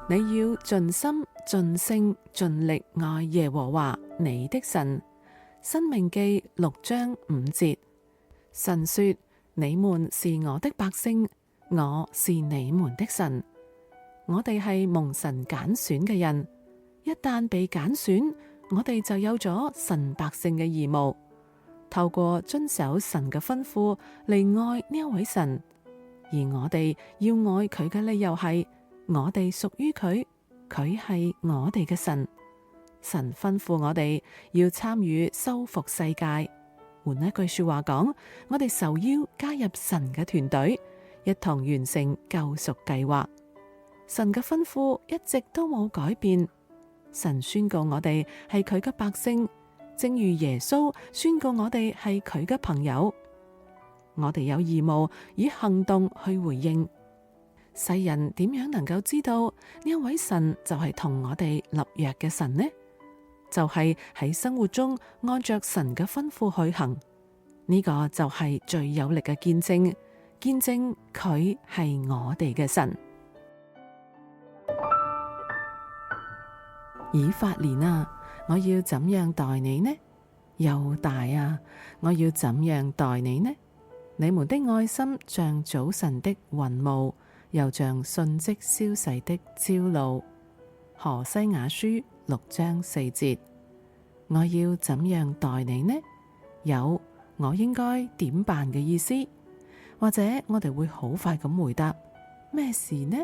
你要盡心、盡性、盡力愛耶和華你的神。申命記6章5節。神說：你們是我的百姓，我是你們的神。我哋係蒙神揀選嘅人，一旦被揀選，我哋就有咗神百姓嘅義務，透過遵守神嘅吩咐嚟愛呢一位神。而我哋要愛佢嘅理由係，我哋屬於佢，佢係我哋嘅神。神吩咐我哋要參與修復世界。換一句說話講，我哋受邀加入神嘅團隊，一同完成救贖計劃。神嘅吩咐一直都冇改變。神宣告我哋係佢嘅百姓，正如耶穌宣告我哋係佢嘅朋友。我哋有義務以行動去回應。世人點樣能夠知道呢一位神就係同我哋立約嘅神呢？就係喺生活中按着神嘅吩咐去行，呢個就係最有力嘅見證，見證佢係我哋嘅神。以法蓮啊，我要怎樣待你呢？猶大啊，我要怎樣待你呢？你們的愛心像早晨的雲霧，又像瞬即消逝的朝露。何西阿書6章4節。我要怎樣待你呢？有我應該點辦嘅意思，或者我哋會好快咁回答：咩事呢？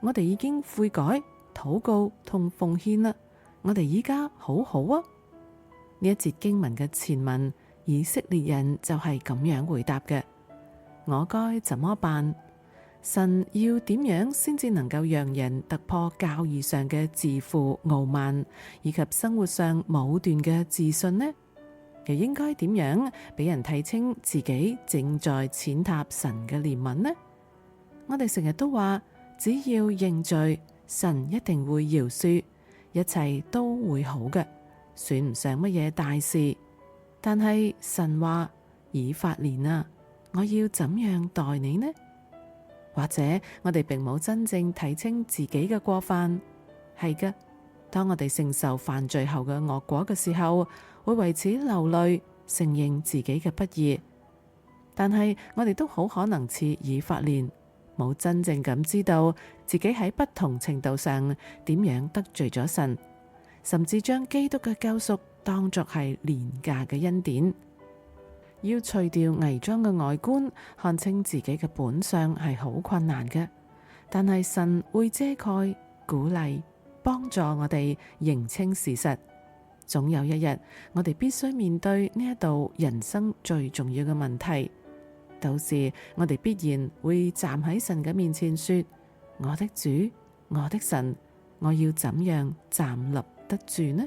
我哋已經悔改、禱告同奉獻啦，我哋依家好好啊。呢一節經文嘅前文，以色列人就係咁樣回答嘅。我該怎麼辦？神要點樣先至能夠讓人突破教義上嘅自負傲慢，以及生活上武斷嘅自信呢？又應該點樣俾人睇清自己正在踐踏神嘅憐憫呢？我哋成日都話，只要認罪，神一定會饒恕，一切都會好嘅，算唔上乜嘢大事。但係神話，以法蓮啊，我要怎樣待你呢？或者我哋並冇真正睇清自己嘅過犯。係嘅，當我哋承受犯罪後嘅惡果嘅時候，會為此流淚，承認自己嘅不義。但係我哋都好可能似以法蓮，冇真正咁知道自己喺不同程度上點樣得罪咗神，甚至將基督嘅救贖當作係廉價嘅恩典。要除掉偽裝嘅外觀，看清自己嘅本相係好困難嘅，但係神會遮蓋、鼓勵、幫助我哋認清事實。總有一日，我哋必須面對呢一道人生最重要嘅問題。到時我哋必然會站喺神嘅面前說：我的主，我的神，我要怎樣站立得住呢？